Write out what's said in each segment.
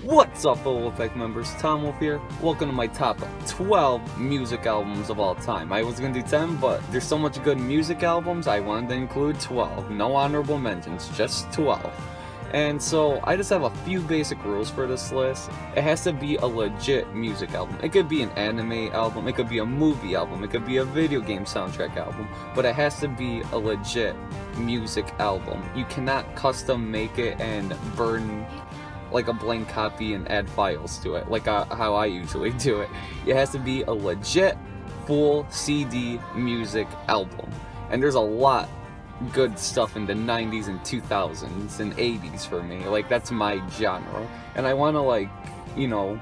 What's up, Full Effect members? Tom Wolf here. Welcome to my top 12 music albums of all time. I was gonna do 10, but there's so much good music albums, I wanted to include 12. No honorable mentions, just 12. And so, I just have a few basic rules for this list. It has to be a legit music album. It could be an anime album, it could be a movie album, it could be a video game soundtrack album, but it has to be a legit music album. You cannot custom make it and burn like a blank copy and add files to it, like how I usually do it. It has to be a legit full CD music album. And there's a lot good stuff in the 90s and 2000s and 80s for me. Like, that's my genre. And I want to, like, you know,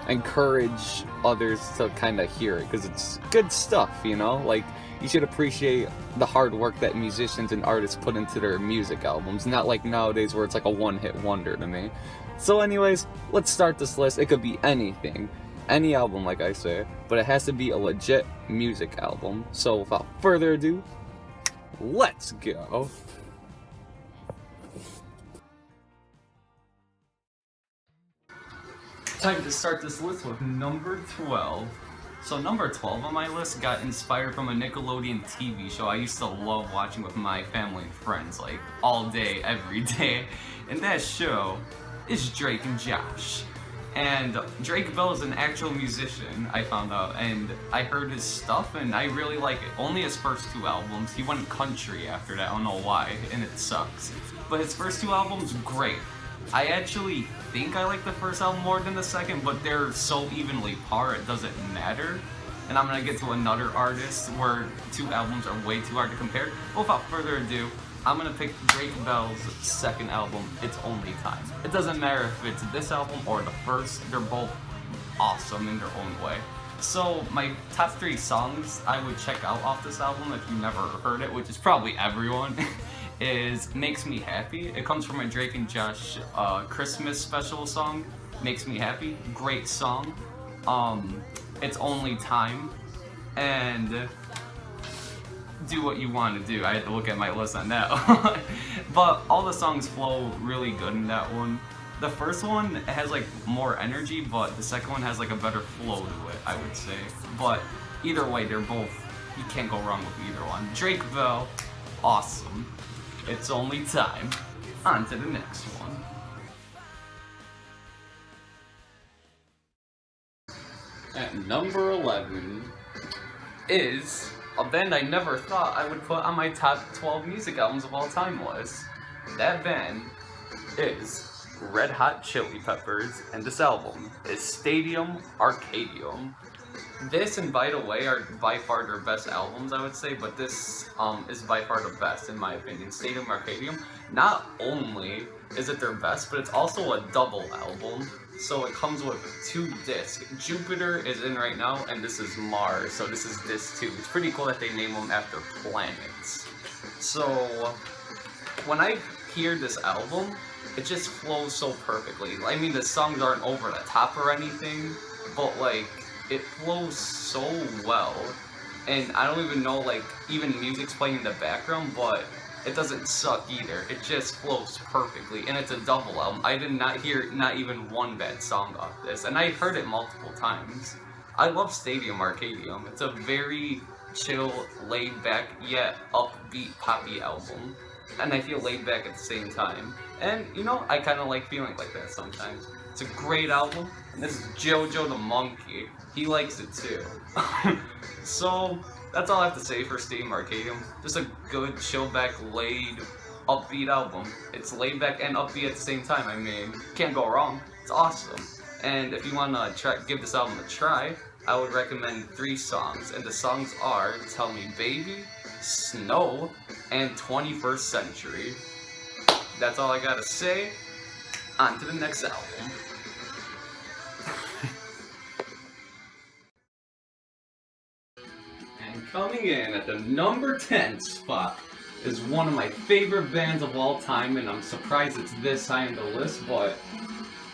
encourage others to kind of hear it, because it's good stuff, you know? Like, you should appreciate the hard work that musicians and artists put into their music albums, not like nowadays where it's like a one-hit wonder to me. So anyways, let's start this list. It could be anything, any album like I say, but it has to be a legit music album. So without further ado, let's go. Time to start this list with number 12. So number 12 on my list got inspired from a Nickelodeon TV show I used to love watching with my family and friends, like all day, every day. And that show is Drake and Josh. And Drake Bell is an actual musician, I found out, and I heard his stuff and I really like it. Only his first two albums. He went country after that, I don't know why, and it sucks. But his first two albums, great. I actually think I like the first album more than the second, but they're so evenly par, it doesn't matter. And I'm gonna get to another artist where two albums are way too hard to compare. But without further ado, I'm gonna pick Drake Bell's second album, It's Only Time. It doesn't matter if it's this album or the first, they're both awesome in their own way. So my top 3 songs I would check out off this album if you never heard it, which is probably everyone, is Makes Me Happy. It comes from a Drake and Josh Christmas special song, Makes Me Happy, great song. It's Only Time, and Do What You Want to Do. I had to look at my list on that. But all the songs flow really good in that one. The first one has like more energy, but the second one has like a better flow to it, I would say. But either way, they're both, you can't go wrong with either one. Drake Bell, awesome. It's Only Time. On to the next one. At number 11 is a band I never thought I would put on my top 12 music albums of all time list. That band is Red Hot Chili Peppers, and this album is Stadium Arcadium. This and By the Way are by far their best albums, I would say, but this is by far the best in my opinion. Stadium Arcadium, not only is it their best, but it's also a double album. So it comes with 2 discs. Jupiter is in right now, and this is Mars, so this is disc 2. It's pretty cool that they name them after planets. So when I hear this album, it just flows so perfectly. I mean, the songs aren't over the top or anything, but like, it flows so well. And I don't even know, like, even music's playing in the background, but it doesn't suck either. It just flows perfectly, and it's a double album. I did not hear not even one bad song off this, and I heard it multiple times. I love Stadium Arcadium. It's a very chill, laid-back, yet upbeat, poppy album. And I feel laid back at the same time. And, you know, I kind of like feeling like that sometimes. It's a great album, and this is Jojo the Monkey. He likes it too. So, that's all I have to say for Stadium Arcadium. Just a good, chill-back, laid, upbeat album. It's laid back and upbeat at the same time. I mean, can't go wrong. It's awesome. And if you want to give this album a try, I would recommend 3 songs. And the songs are Tell Me Baby, Snow, and 21st Century. That's all I gotta say. On to the next album. And coming in at the number 10 spot is one of my favorite bands of all time, and I'm surprised it's this high on the list, but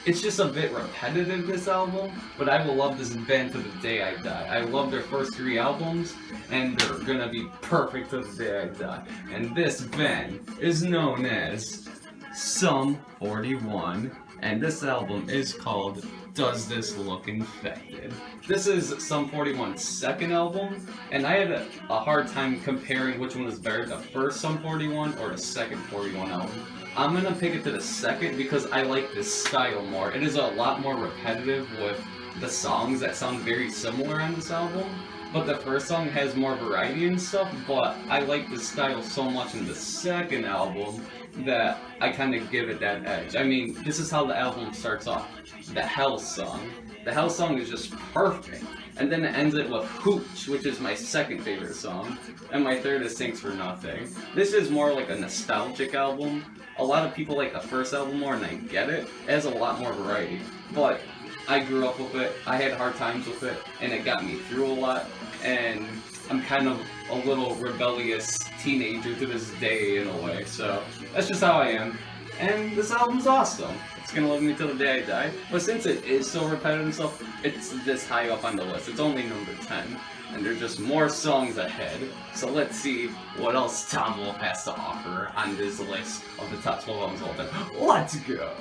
it's just a bit repetitive, this album, but I will love this band to the day I die. I love their first 3 albums, and they're gonna be perfect to the day I die. And this band is known as Sum 41. and this album is called Does This Look Infected? This is Sum 41's second album, and I had a hard time comparing which one is better, the first Sum 41 or the second 41 album. I'm gonna pick it to the second because I like this style more. It is a lot more repetitive with the songs that sound very similar on this album, but the first song has more variety and stuff, but I like the style so much in the second album that I kind of give it that edge. I mean, this is how the album starts off. The Hell song. The Hell song is just perfect. And then it ends it with Hooch, which is my second favorite song. And my third is Thanks for Nothing. This is more like a nostalgic album. A lot of people like the first album more, and I get it. It has a lot more variety. But I grew up with it, I had hard times with it, and it got me through a lot. And I'm kind of a little rebellious teenager to this day in a way, so that's just how I am. And this album's awesome. It's gonna love me till the day I die. But since it is so repetitive and stuff, it's this high up on the list. It's only number 10. And there's just more songs ahead. So let's see what else Tom Wolf has to offer on this list of the top 12 albums of all time. Let's go!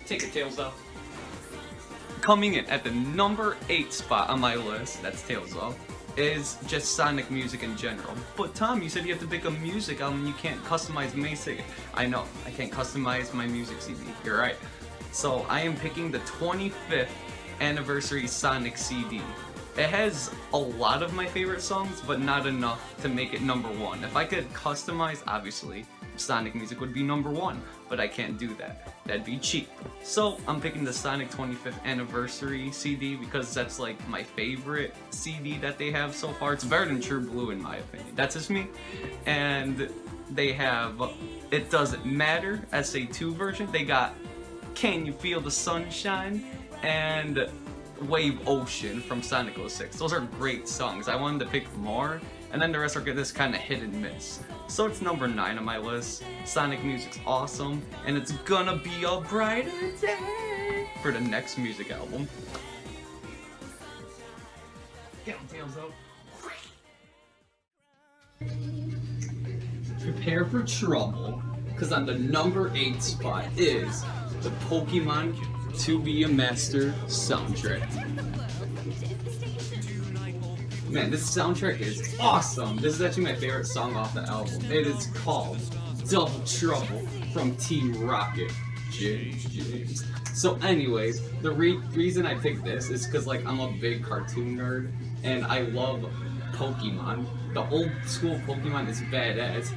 Take your tails off. Coming in at the number 8 spot on my list, that's Tails Off, is just Sonic music in general. But Tom, you said you have to pick a music album, you can't customize music. I know, I can't customize my music CD, you're right. So I am picking the 25th anniversary Sonic CD. It has a lot of my favorite songs, but not enough to make it number 1. If I could customize, obviously, Sonic music would be number 1, but I can't do that. That'd be cheap. So I'm picking the Sonic 25th anniversary CD because that's like my favorite CD that they have so far. It's better than True Blue in my opinion. That's just me. And they have It Doesn't Matter, SA2 version. They got Can You Feel the Sunshine and Wave Ocean from Sonic 06. Those are great songs. I wanted to pick more, and then the rest are this kind of hit and miss. So it's number 9 on my list. Sonic music's awesome, and it's gonna be a brighter day for the next music album. Get them tails out. Prepare for trouble, because on the number 8 spot is the Pokemon To Be a Master soundtrack. Man, this soundtrack is awesome. This is actually my favorite song off the album. It is called Double Trouble from Team Rocket. James. So anyways, the reason I picked this is because like I'm a big cartoon nerd and I love Pokemon. The old school Pokemon is badass.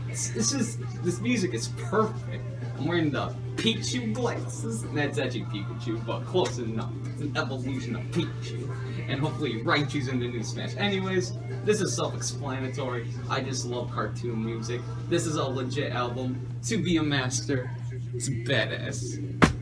This music is perfect. I'm wearing the Pichu glasses. That's actually Pikachu, but close enough. It's an evolution of Pichu. And hopefully Raichu's in the new Smash. Anyways, this is self-explanatory. I just love cartoon music. This is a legit album. To Be a Master. It's badass.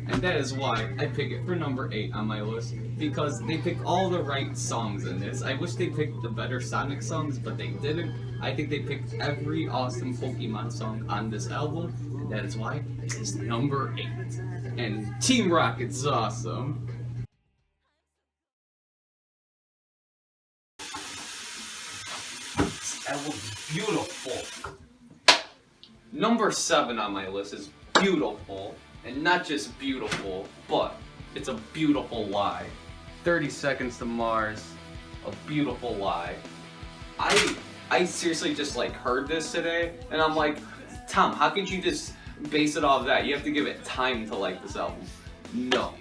And that is why I pick it for number 8 on my list. Because they pick all the right songs in this. I wish they picked the better Sonic songs, but they didn't. I think they picked every awesome Pokemon song on this album. And that is why it is number 8. And Team Rocket's awesome. This album's beautiful. Number 7 on my list is Beautiful. And not just beautiful, but it's a beautiful lie. 30 Seconds to Mars, a beautiful lie. I seriously just like heard this today, and I'm like, Tom, how could you just base it off that? You have to give it time to like this album. No,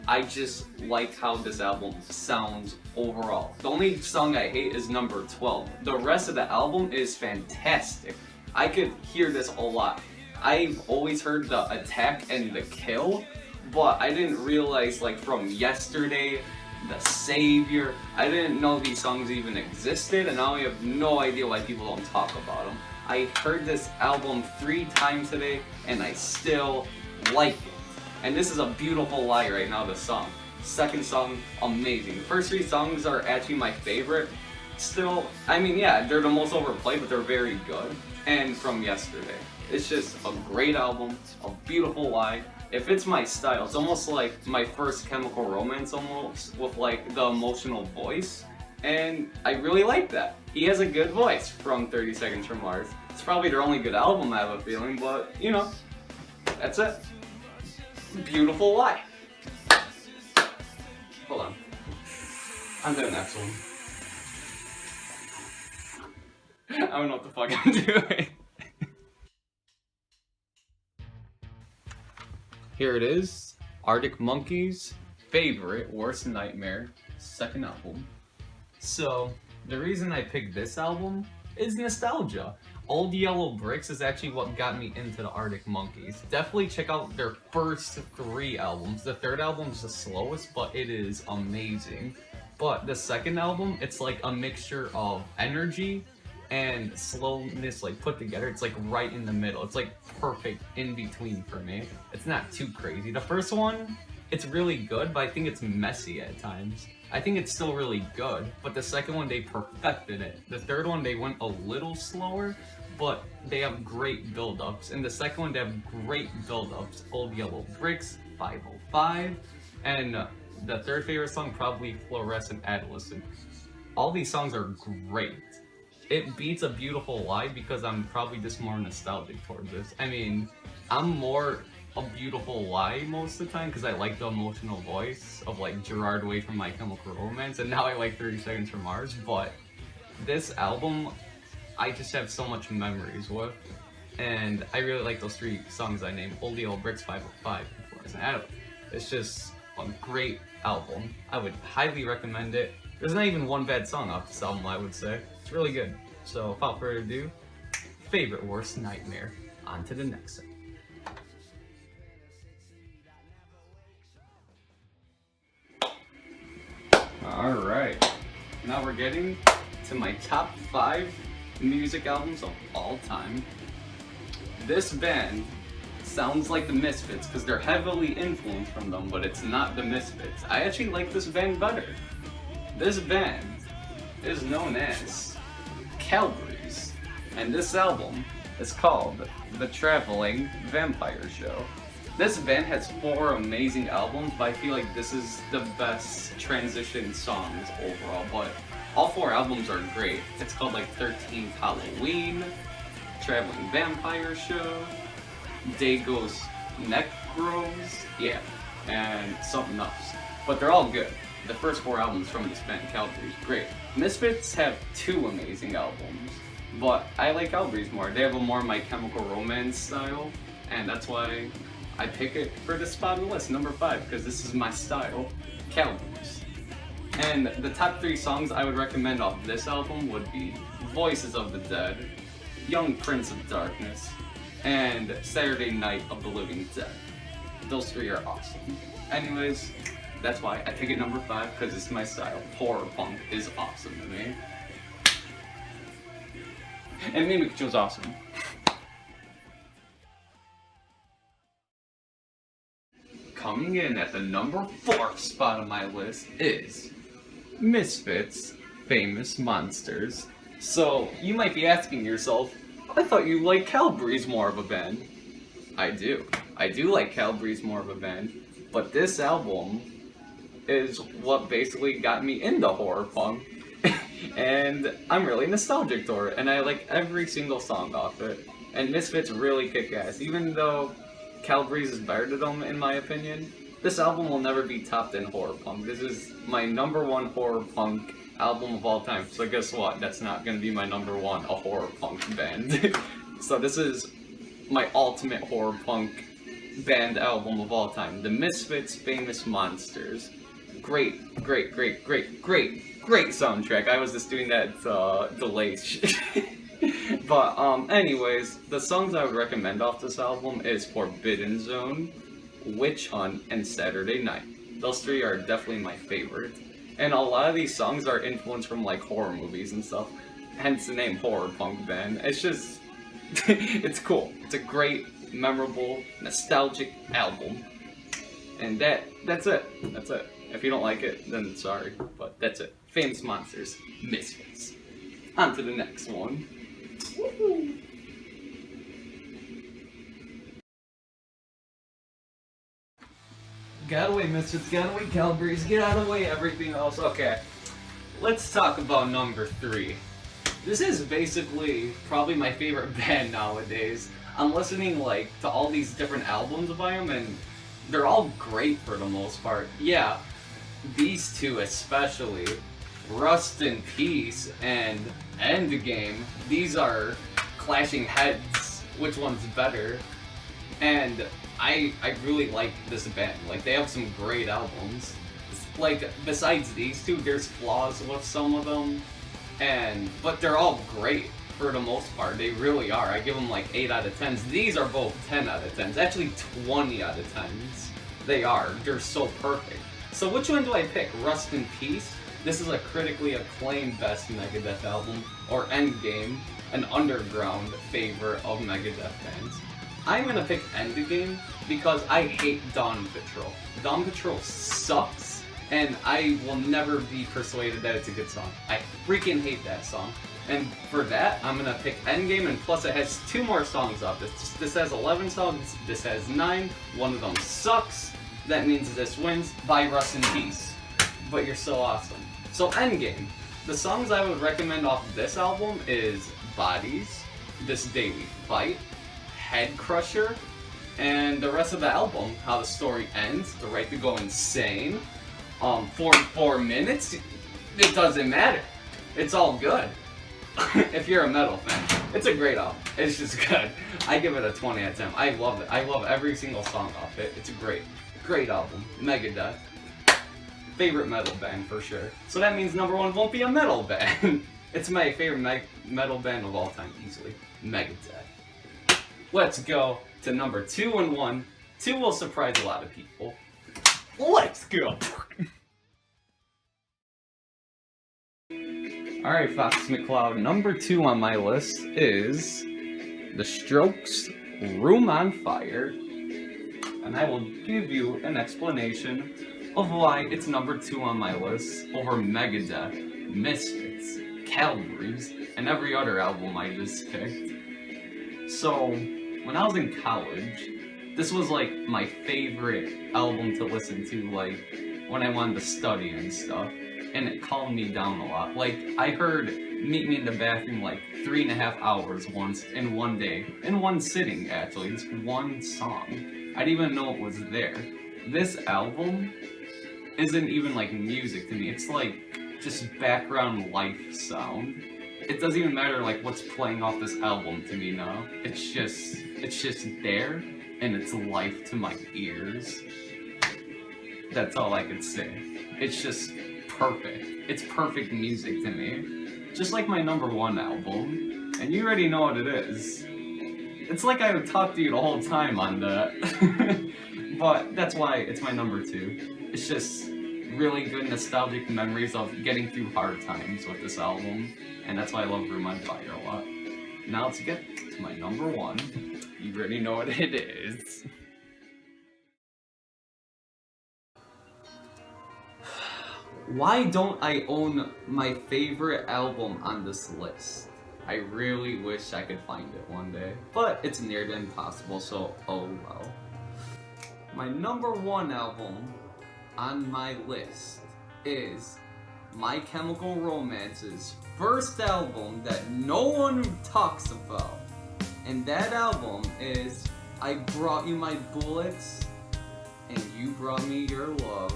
I just like how this album sounds overall. The only song I hate is number 12. The rest of the album is fantastic. I could hear this a lot. I've always heard the Attack and the Kill, but I didn't realize like from Yesterday, The Savior, I didn't know these songs even existed, and now I have no idea why people don't talk about them. I heard this album 3 times today, and I still like it. And this is a beautiful lie right now, the song. Second song, amazing. First 3 songs are actually my favorite. Still, I mean, yeah, they're the most overplayed, but they're very good. And From Yesterday. It's just a great album, a beautiful lie. It fits my style. It's almost like my first Chemical Romance almost, with like the emotional voice. And I really like that. He has a good voice from 30 Seconds from Mars. It's probably their only good album, I have a feeling, but you know, that's it. Beautiful Lie. Hold on. On to the next one. I don't know what the fuck I'm doing. Here it is. Arctic Monkeys' favorite Worst Nightmare second album. So, the reason I picked this album is nostalgia. Old Yellow Bricks is actually what got me into the Arctic Monkeys. Definitely check out their first 3 albums. The third album's the slowest, but it is amazing. But the second album, it's like a mixture of energy and slowness like put together. It's like right in the middle. It's like perfect in between for me. It's not too crazy. The first one, it's really good, but I think it's messy at times. I think it's still really good, but the second one, they perfected it. The third one, they went a little slower, but they have great build-ups. And the second one, they have great build-ups. Old Yellow Bricks, 505, and the third favorite song, probably Fluorescent Adolescent. All these songs are great. It beats A Beautiful Lie because I'm probably just more nostalgic towards this. I mean, I'm more A Beautiful Lie most of the time because I like the emotional voice of like Gerard Way from My Chemical Romance, and now I like 30 Seconds from Mars. But this album, I just have so much memories with, and I really like those 3 songs I named: Old Yellow Bricks, 505, and Fluorescent Adolescent. It's just a great album. I would highly recommend it. There's not even one bad song off this album, I would say. It's really good. So, without further ado, favorite Worst Nightmare. On to the next one. Alright, now we're getting to my top 5 music albums of all time. This band sounds like the Misfits because they're heavily influenced from them, but it's not the Misfits. I actually like this band better. This band is known as Calgarys, and this album is called The Traveling Vampire Show. This band has 4 amazing albums, but I feel like this is the best transition songs overall, but all 4 albums are great. It's called like 13th Halloween, Traveling Vampire Show, Day Goes Neck Grows, yeah, and something else. But they're all good. The first 4 albums from this band, Calgarys, great. Misfits have 2 amazing albums, but I like Calgarys more. They have a more My Chemical Romance style, and that's why I pick it for this spot on the list, number 5, because this is my style, Calgarys. And the top 3 songs I would recommend off this album would be Voices of the Dead, Young Prince of Darkness, and Saturday Night of the Living Dead. Those 3 are awesome. Anyways, that's why I pick it number 5, because it's my style. Horror punk is awesome to me. And Mimic was awesome. Coming in at the number 4 spot on my list is Misfits' Famous Monsters. So, you might be asking yourself, I thought you liked Calgarys more of a band. I do. I do like Calgarys more of a band, but this album is what basically got me into horror punk, and I'm really nostalgic toward it, and I like every single song off it. And Misfits really kick ass, even though Calgarys is better to them in my opinion. This album will never be topped in horror punk. This is my number 1 horror punk album of all time. So guess what? That's not gonna be my number 1, a horror punk band. So this is my ultimate horror punk band album of all time. The Misfits' Famous Monsters. Great, great, great, great, great, great soundtrack. I was just doing that delay shit. But anyways, the songs I would recommend off this album is Forbidden Zone, Witch Hunt, and Saturday Night. Those 3 are definitely my favorite. And a lot of these songs are influenced from like horror movies and stuff. Hence the name Horror Punk Band. It's just, it's cool. It's a great, memorable, nostalgic album. And that's it. That's it. If you don't like it, then sorry, but that's it. Famous Monsters, Misfits. On to the next one. Woo-hoo. Get away, Misfits, get away, Calgarys, get out of the way, everything else. Okay, let's talk about number 3. This is basically probably my favorite band nowadays. I'm listening like to all these different albums by them, and they're all great for the most part. Yeah, these two especially, Rust in Peace and Endgame, these are clashing heads. Which one's better? And I really like this band. Like, they have some great albums. Like, besides these two, there's flaws with some of them, but they're all great for the most part. They really are. I give them like 8 out of 10s. These are both 10 out of 10s. Actually, 20 out of 10s. They are. They're so perfect. So which one do I pick? Rust in Peace? This is a critically acclaimed best Megadeth album, or Endgame, an underground favorite of Megadeth fans. I'm gonna pick Endgame because I hate Dawn Patrol. Dawn Patrol sucks, and I will never be persuaded that it's a good song. I freaking hate that song. And for that, I'm gonna pick Endgame, and plus it has 2 more songs off this. This has 11 songs, this has 9, one of them sucks. That means this wins by Rust in Peace. But you're so awesome. So Endgame. The songs I would recommend off this album is Bodies, This Day We Fight, Head Crusher, and the rest of the album, How the Story Ends, The Right to Go Insane, 44 Minutes, it doesn't matter. It's all good. If you're a metal fan, it's a great album. It's just good. I give it a 20 out of 10. I love it. I love every single song off it. It's a great album. Megadeth. Favorite metal band for sure. So that means number 1 won't be a metal band. It's my favorite metal band of all time, easily. Megadeth. Let's go to number 2 and 1. 2 will surprise a lot of people. Let's go! Alright, Fox McCloud, number 2 on my list is The Strokes' Room on Fire. And I will give you an explanation of why it's number 2 on my list over Megadeth, Misfits, Calgarys, and every other album I just picked. So, when I was in college, this was like my favorite album to listen to, like, when I wanted to study and stuff. And it calmed me down a lot. Like, I heard Meet Me in the Bathroom like 3.5 hours once in one day. In one sitting, actually. Just one song. I didn't even know it was there. This album isn't even like music to me. It's like just background life sound. It doesn't even matter like what's playing off this album to me now. It's just there, and it's life to my ears. That's all I could say. It's just perfect. It's perfect music to me. Just like my number 1 album. And you already know what it is. It's like I would talk to you the whole time on that. But that's why it's my number 2. It's just really good nostalgic memories of getting through hard times with this album. And that's why I love Room on Fire a lot. Now let's get to my number 1. You already know what it is. Why don't I own my favorite album on this list? I really wish I could find it one day, but it's near to impossible, so oh well. My number 1 album on my list is My Chemical Romance's first album that no one talks about. And that album is I Brought You My Bullets and You Brought Me Your Love.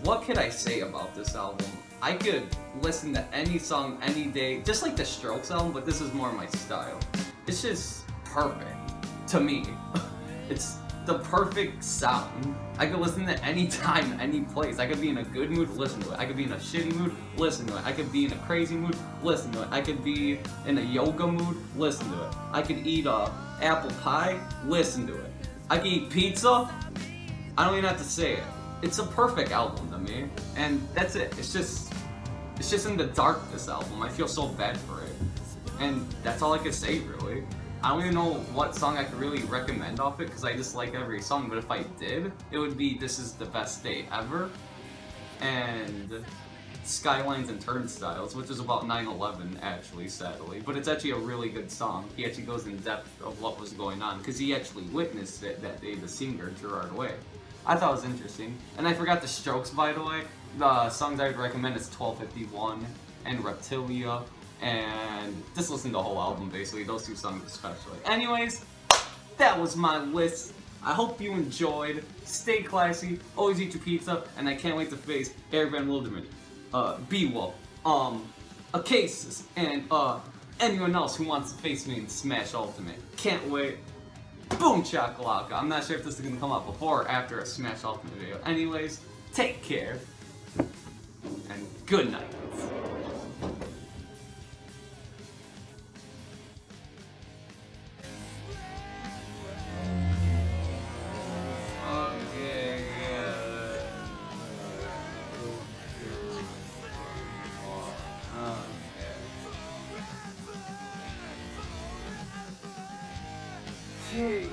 What could I say about this album? I could listen to any song any day, just like the Strokes album, but this is more my style. It's just perfect to me. It's the perfect sound. I could listen to any time, any place. I could be in a good mood, listen to it. I could be in a shitty mood, listen to it. I could be in a crazy mood, listen to it. I could be in a yoga mood, listen to it. I could eat a apple pie, listen to it. I could eat pizza, I don't even have to say it. It's a perfect album to me, and that's it. It's just in the dark, this album. I feel so bad for it, and that's all I could say, really. I don't even know what song I could really recommend off it, because I just like every song, but if I did, it would be This Is the Best Day Ever, and Skylines and Turnstiles, which is about 9/11, actually, sadly. But it's actually a really good song. He actually goes in depth of what was going on, because he actually witnessed it that day, the singer, Gerard Way. I thought it was interesting. And I forgot the Strokes, by the way. The songs I would recommend is 1251, and Reptilia, and just listen to the whole album basically, those 2 songs especially. Anyways, that was my list. I hope you enjoyed. Stay classy, always eat your pizza, and I can't wait to face Eric Van Wilderman, B-Wolf, Acasis, and anyone else who wants to face me in Smash Ultimate. Can't wait. Boom chakalaka. I'm not sure if this is gonna come out before or after a Smash Ultimate video. Anyways, take care, and good night. Hey.